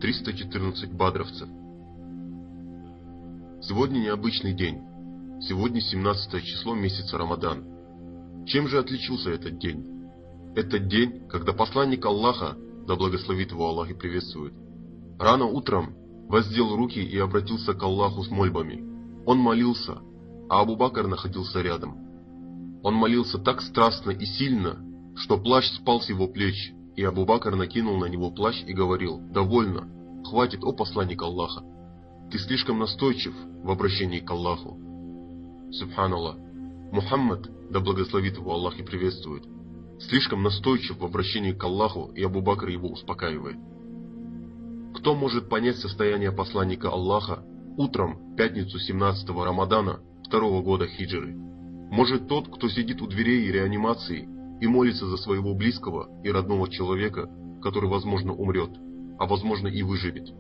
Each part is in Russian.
314 бадровцев. Сегодня необычный день. Сегодня 17 число месяца Рамадан. Чем же отличился этот день? Этот день, когда посланник Аллаха, да благословит его Аллах и приветствует, рано утром воздел руки и обратился к Аллаху с мольбами. Он молился, а Абу Бакр находился рядом. Он молился так страстно и сильно, что плащ спал с его плеч, и Абу Бакр накинул на него плащ и говорил: «Довольно, хватит, о посланник Аллаха, ты слишком настойчив в обращении к Аллаху». Субханаллах, Мухаммад, да благословит его Аллах и приветствует, слишком настойчив в обращении к Аллаху, и Абу Бакр его успокаивает. Кто может понять состояние посланника Аллаха утром в пятницу 17-го Рамадана 2-го года хиджры? Может тот, кто сидит у дверей реанимации и молится за своего близкого и родного человека, который, возможно, умрет, а возможно и выживет.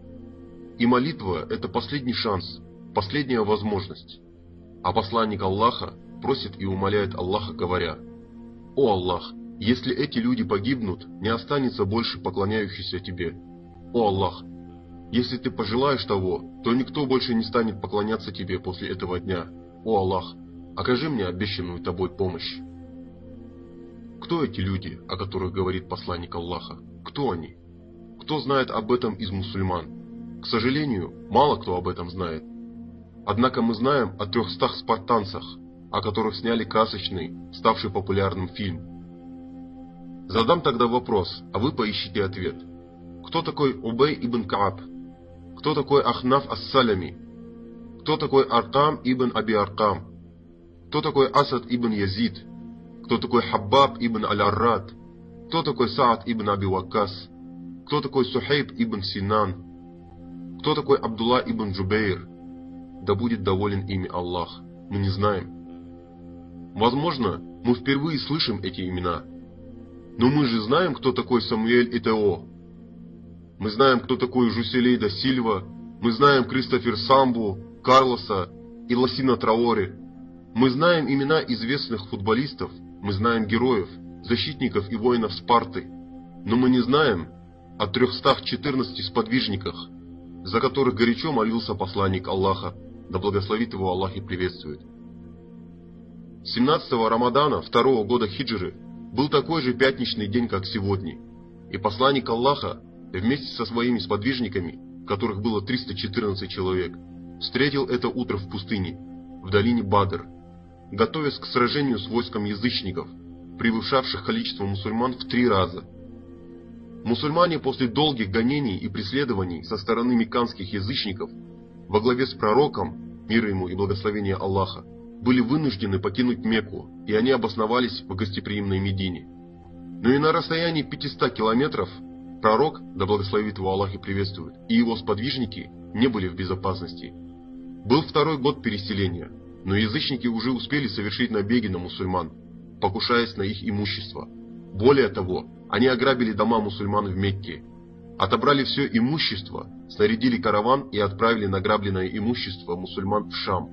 И молитва – это последний шанс, последняя возможность. А посланник Аллаха просит и умоляет Аллаха, говоря: «О Аллах, если эти люди погибнут, не останется больше поклоняющихся Тебе. О Аллах, если Ты пожелаешь того, то никто больше не станет поклоняться Тебе после этого дня. О Аллах, окажи мне обещанную Тобой помощь». Кто эти люди, о которых говорит посланник Аллаха? Кто они? Кто знает об этом из мусульман? К сожалению, мало кто об этом знает. Однако мы знаем о 300 спартанцах, о которых сняли красочный, ставший популярным фильм. Задам тогда вопрос, а вы поищите ответ. Кто такой Убей ибн Кааб? Кто такой Ахнаф ас-Салями? Кто такой Аркам ибн Аби Аркам? Кто такой Асад ибн Язид? Кто такой Хаббаб ибн Аль-Аррад? Кто такой Саад ибн Аби Ваккас? Кто такой Сухейб ибн Синан? Кто такой Абдулла ибн Джубейр? Да будет доволен ими Аллах. Мы не знаем. Возможно, мы впервые слышим эти имена. Но мы же знаем, кто такой Самуэль Этео. Мы знаем, кто такой Жуселей да Сильва. Мы знаем Кристофер Самбу, Карлоса и Ласина Траоре. Мы знаем имена известных футболистов. Мы знаем героев, защитников и воинов Спарты. Но мы не знаем о 314 сподвижниках, за которых горячо молился посланник Аллаха, да благословит его Аллах и приветствует. 17-го Рамадана 2-го года хиджры был такой же пятничный день, как сегодня, и посланник Аллаха вместе со своими сподвижниками, которых было 314 человек, встретил это утро в пустыне, в долине Бадр, готовясь к сражению с войском язычников, превышавших количество мусульман в 3 раза. Мусульмане после долгих гонений и преследований со стороны мекканских язычников во главе с пророком, мир ему и благословение Аллаха, были вынуждены покинуть Мекку, и они обосновались в гостеприимной Медине. Но и на расстоянии 500 километров пророк, да благословит его Аллах и приветствует, и его сподвижники не были в безопасности. Был 2-й год переселения, но язычники уже успели совершить набеги на мусульман, покушаясь на их имущество. Более того, они ограбили дома мусульман в Мекке, отобрали все имущество, снарядили караван и отправили награбленное имущество мусульман в Шам,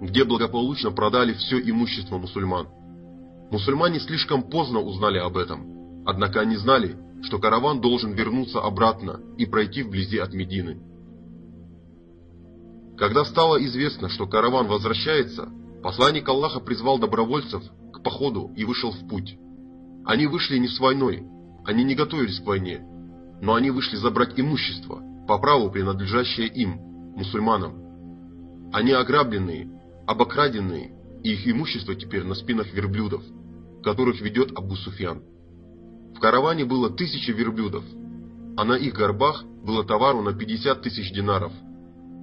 где благополучно продали все имущество мусульман. Мусульмане слишком поздно узнали об этом, однако они знали, что караван должен вернуться обратно и пройти вблизи от Медины. Когда стало известно, что караван возвращается, посланник Аллаха призвал добровольцев к походу и вышел в путь. Они вышли не с войной, они не готовились к войне, но они вышли забрать имущество, по праву принадлежащее им, мусульманам. Они ограбленные, обокраденные, и их имущество теперь на спинах верблюдов, которых ведет Абу Суфьян. В караване было 1000 верблюдов, а на их горбах было товару на 50 000 динаров.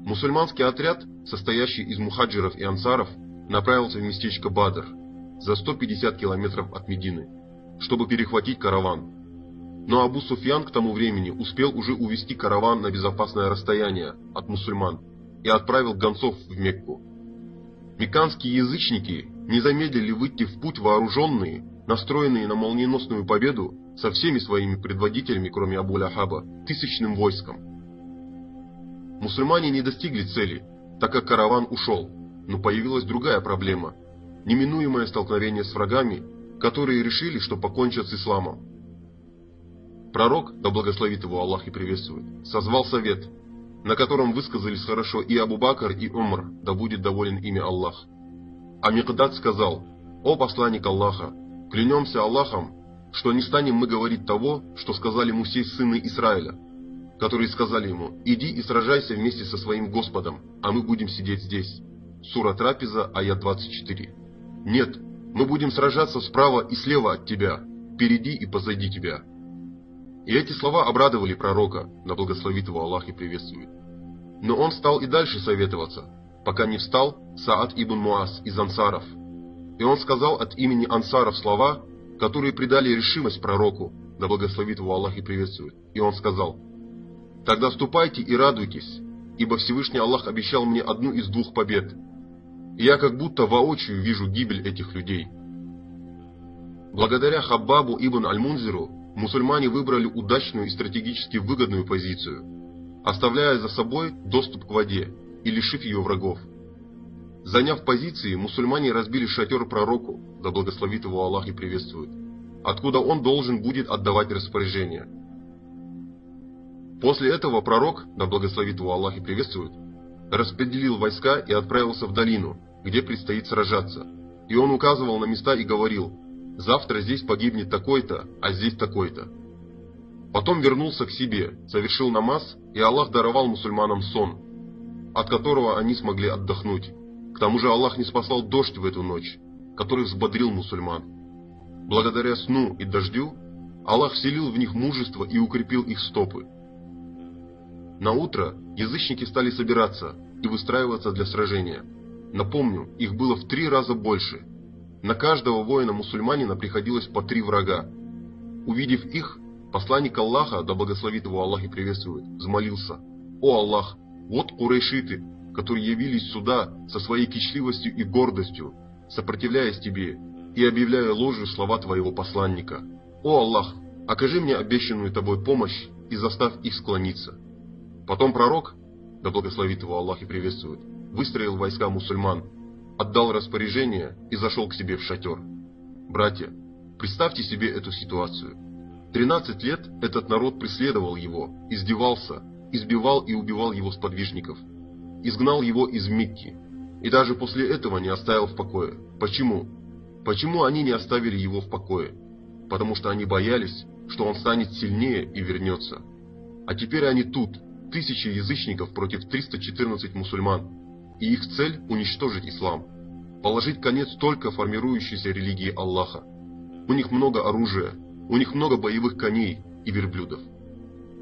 Мусульманский отряд, состоящий из мухаджиров и ансаров, направился в местечко Бадр, за 150 километров от Медины, чтобы перехватить караван. Но Абу Суфьян к тому времени успел уже увести караван на безопасное расстояние от мусульман и отправил гонцов в Мекку. Мекканские язычники не замедлили выйти в путь вооруженные, настроенные на молниеносную победу со всеми своими предводителями, кроме Абу Ляхаба, 1000-ным войском. Мусульмане не достигли цели, так как караван ушел, но появилась другая проблема – неминуемое столкновение с врагами, которые решили, что покончат с исламом. Пророк, да благословит его Аллах и приветствует, созвал совет, на котором высказались хорошо и Абу Бакр, и Умар, да будет доволен ими Аллах. А Микдад сказал: «О посланник Аллаха, клянемся Аллахом, что не станем мы говорить того, что сказали Мусе сыны Израиля, которые сказали ему: иди и сражайся вместе со своим Господом, а мы будем сидеть здесь». Сура Трапеза, аят 24. Нет, мы будем сражаться справа и слева от тебя, впереди и позади тебя. И эти слова обрадовали пророка, да благословит его Аллах и приветствует. Но он стал и дальше советоваться, пока не встал Саад ибн Муаз из ансаров. И он сказал от имени ансаров слова, которые придали решимость пророку, да благословит его Аллах и приветствует. И он сказал: «Тогда ступайте и радуйтесь, ибо Всевышний Аллах обещал мне одну из двух побед, и я как будто воочию вижу гибель этих людей». Благодаря Хаббабу ибн Аль-Мунзиру мусульмане выбрали удачную и стратегически выгодную позицию, оставляя за собой доступ к воде и лишив ее врагов. Заняв позиции, мусульмане разбили шатер пророку, да благословит его Аллах и приветствует, откуда он должен будет отдавать распоряжения. После этого пророк, да благословит его Аллах и приветствует, распределил войска и отправился в долину, где предстоит сражаться. И он указывал на места и говорил: «Завтра здесь погибнет такой-то, а здесь такой-то». Потом вернулся к себе, совершил намаз, и Аллах даровал мусульманам сон, от которого они смогли отдохнуть. К тому же Аллах не спасал дождь в эту ночь, который взбодрил мусульман. Благодаря сну и дождю Аллах вселил в них мужество и укрепил их стопы. На утро язычники стали собираться и выстраиваться для сражения. Напомню, их было в 3 раза больше. На каждого воина-мусульманина приходилось по 3 врага. Увидев их, посланник Аллаха, да благословит его Аллах и приветствует, взмолился: «О Аллах, вот курайшиты, которые явились сюда со своей кичливостью и гордостью, сопротивляясь тебе и объявляя ложью слова твоего посланника. О Аллах, окажи мне обещанную тобой помощь и заставь их склониться». Потом пророк, да благословит его Аллах и приветствует, выстроил войска мусульман, отдал распоряжение и зашел к себе в шатер. Братья, представьте себе эту ситуацию. 13 лет этот народ преследовал его, издевался, избивал и убивал его сподвижников, изгнал его из Мекки, и даже после этого не оставил в покое. Почему? Почему они не оставили его в покое? Потому что они боялись, что он станет сильнее и вернется. А теперь они тут, 1000 язычников против 314 мусульман, и их цель – уничтожить ислам, положить конец только формирующейся религии Аллаха. У них много оружия, у них много боевых коней и верблюдов.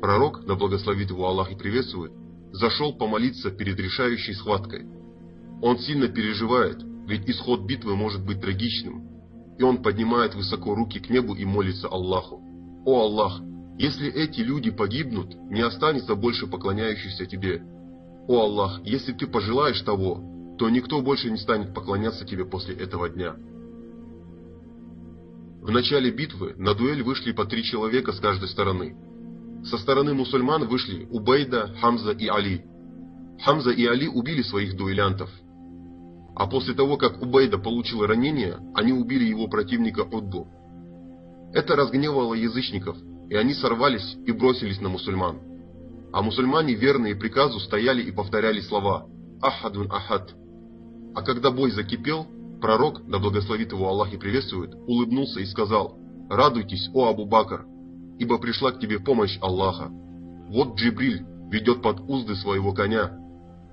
Пророк, да благословит его Аллах и приветствует, зашел помолиться перед решающей схваткой. Он сильно переживает, ведь исход битвы может быть трагичным, и он поднимает высоко руки к небу и молится Аллаху: «О Аллах, если эти люди погибнут, не останется больше поклоняющихся тебе. О Аллах, если ты пожелаешь того, то никто больше не станет поклоняться тебе после этого дня». В начале битвы на дуэль вышли по 3 человека с каждой стороны. Со стороны мусульман вышли Убайда, Хамза и Али. Хамза и Али убили своих дуэлянтов. А после того, как Убайда получил ранение, они убили его противника Утбу. Это разгневало язычников, и они сорвались и бросились на мусульман. А мусульмане, верные приказу, стояли и повторяли слова «Ахадун Ахад». А когда бой закипел, пророк, да благословит его Аллах и приветствует, улыбнулся и сказал: «Радуйтесь, о Абу Бакр, ибо пришла к тебе помощь Аллаха. Вот Джибриль ведет под узды своего коня,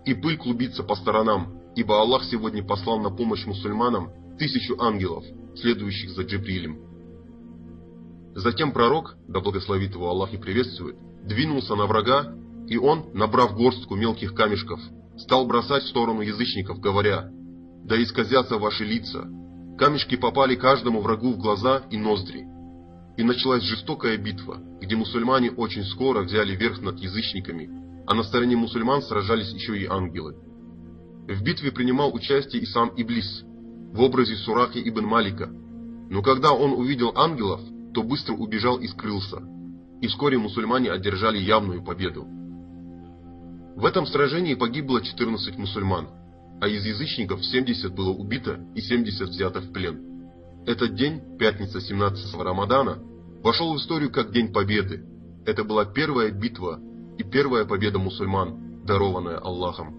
и пыль клубится по сторонам, ибо Аллах сегодня послал на помощь мусульманам 1000 ангелов, следующих за Джибрилем». Затем пророк, да благословит его Аллах и приветствует, двинулся на врага, и он, набрав горстку мелких камешков, стал бросать в сторону язычников, говоря: «Да исказятся ваши лица». Камешки попали каждому врагу в глаза и ноздри. И началась жестокая битва, где мусульмане очень скоро взяли верх над язычниками, а на стороне мусульман сражались еще и ангелы. В битве принимал участие и сам Иблис в образе Сурахи ибн Малика, но когда он увидел ангелов, то быстро убежал и скрылся, и вскоре мусульмане одержали явную победу. В этом сражении погибло 14 мусульман, а из язычников 70 было убито и 70 взято в плен. Этот день, пятница 17-го Рамадана, вошел в историю как День Победы. Это была первая битва и первая победа мусульман, дарованная Аллахом.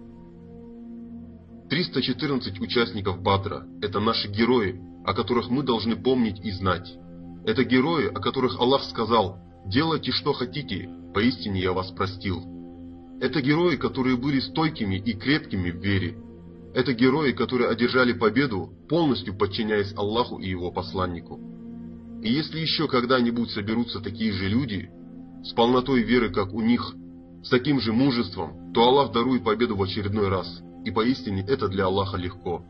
314 участников Бадра – это наши герои, о которых мы должны помнить и знать. Это герои, о которых Аллах сказал: «Делайте, что хотите, поистине я вас простил». Это герои, которые были стойкими и крепкими в вере. Это герои, которые одержали победу, полностью подчиняясь Аллаху и Его посланнику. И если еще когда-нибудь соберутся такие же люди, с полнотой веры, как у них, с таким же мужеством, то Аллах дарует победу в очередной раз. И поистине это для Аллаха легко.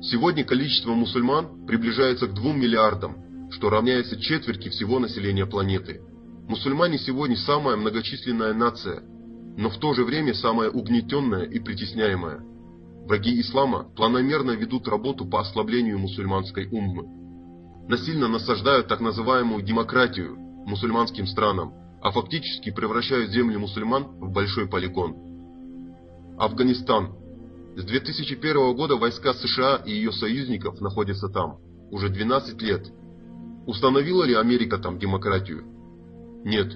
Сегодня количество мусульман приближается к 2 миллиардам, что равняется четверти всего населения планеты. Мусульмане сегодня самая многочисленная нация, но в то же время самая угнетенная и притесняемая. Враги ислама планомерно ведут работу по ослаблению мусульманской уммы. Насильно насаждают так называемую демократию мусульманским странам, а фактически превращают земли мусульман в большой полигон. Афганистан. С 2001 года войска США и ее союзников находятся там уже 12 лет. Установила ли Америка там демократию? Нет.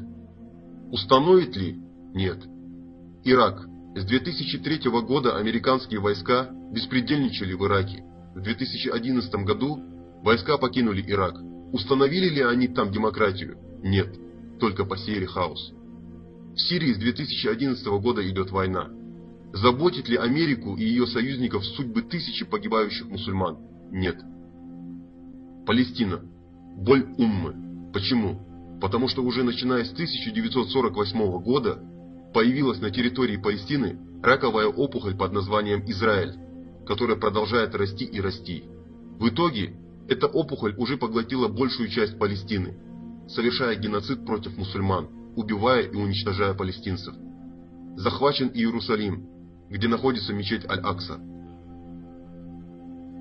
Установит ли? Нет. Ирак. С 2003 года американские войска беспредельничали в Ираке. В 2011 году войска покинули Ирак. Установили ли они там демократию? Нет. Только посеяли хаос. В Сирии с 2011 года идет война. Заботит ли Америку и ее союзников судьбы тысячи погибающих мусульман? Нет. Палестина. Боль уммы. Почему? Потому что уже начиная с 1948 года появилась на территории Палестины раковая опухоль под названием Израиль, которая продолжает расти и расти. В итоге эта опухоль уже поглотила большую часть Палестины, совершая геноцид против мусульман, убивая и уничтожая палестинцев. Захвачен Иерусалим, где находится мечеть Аль-Акса.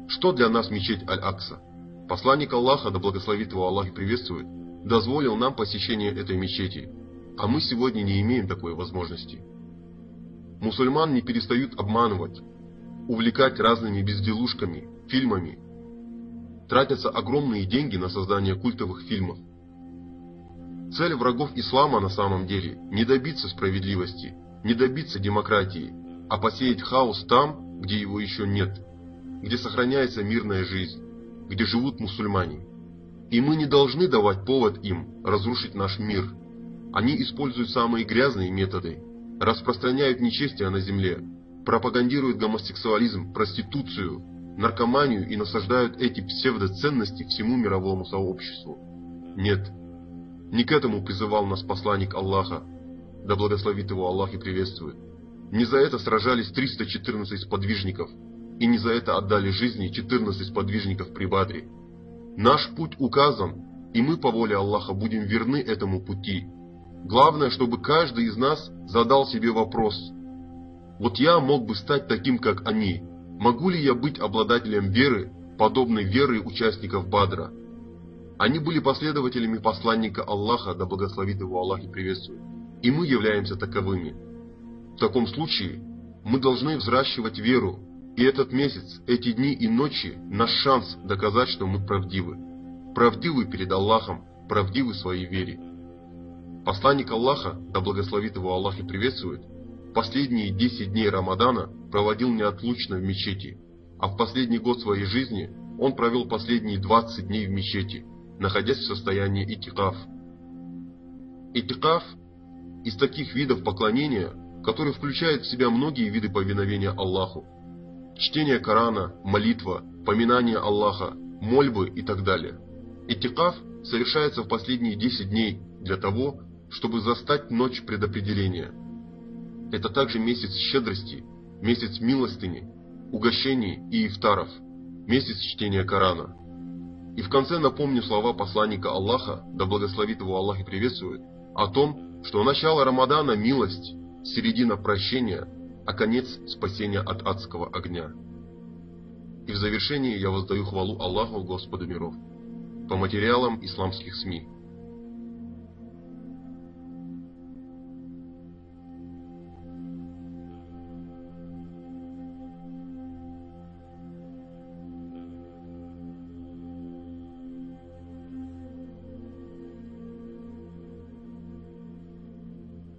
Что для нас мечеть Аль-Акса? Посланник Аллаха, да благословит его Аллах и приветствует, дозволил нам посещение этой мечети, а мы сегодня не имеем такой возможности. Мусульман не перестают обманывать, увлекать разными безделушками, фильмами. Тратятся огромные деньги на создание культовых фильмов. Цель врагов ислама на самом деле не добиться справедливости, не добиться демократии, а посеять хаос там, где его еще нет, где сохраняется мирная жизнь, где живут мусульмане. И мы не должны давать повод им разрушить наш мир. Они используют самые грязные методы, распространяют нечестие на земле, пропагандируют гомосексуализм, проституцию, наркоманию и насаждают эти псевдоценности всему мировому сообществу. Нет, не к этому призывал нас посланник Аллаха, да благословит его Аллах и приветствует. Не за это сражались 314 сподвижников, и не за это отдали жизни 14 сподвижников при Бадре. Наш путь указан, и мы по воле Аллаха будем верны этому пути. Главное, чтобы каждый из нас задал себе вопрос: вот я мог бы стать таким, как они. Могу ли я быть обладателем веры, подобной веры участников Бадра? Они были последователями посланника Аллаха, да благословит его Аллах и приветствует, и мы являемся таковыми. В таком случае мы должны взращивать веру, и этот месяц, эти дни и ночи – наш шанс доказать, что мы правдивы. Правдивы перед Аллахом, правдивы в своей вере. Посланник Аллаха, да благословит его Аллах и приветствует, последние 10 дней Рамадана проводил неотлучно в мечети, а в последний год своей жизни он провел последние 20 дней в мечети, находясь в состоянии иттикаф. Иттикаф из таких видов поклонения, который включает в себя многие виды повиновения Аллаху. Чтение Корана, молитва, поминание Аллаха, мольбы и так далее. Иттикаф совершается в последние 10 дней для того, чтобы застать ночь предопределения. Это также месяц щедрости, месяц милостыни, угощений и ифтаров, месяц чтения Корана. И в конце напомню слова посланника Аллаха, да благословит его Аллах и приветствует, о том, что начало Рамадана – милость, середина прощения, а конец – спасения от адского огня. И в завершении я воздаю хвалу Аллаху, Господу миров, по материалам исламских СМИ.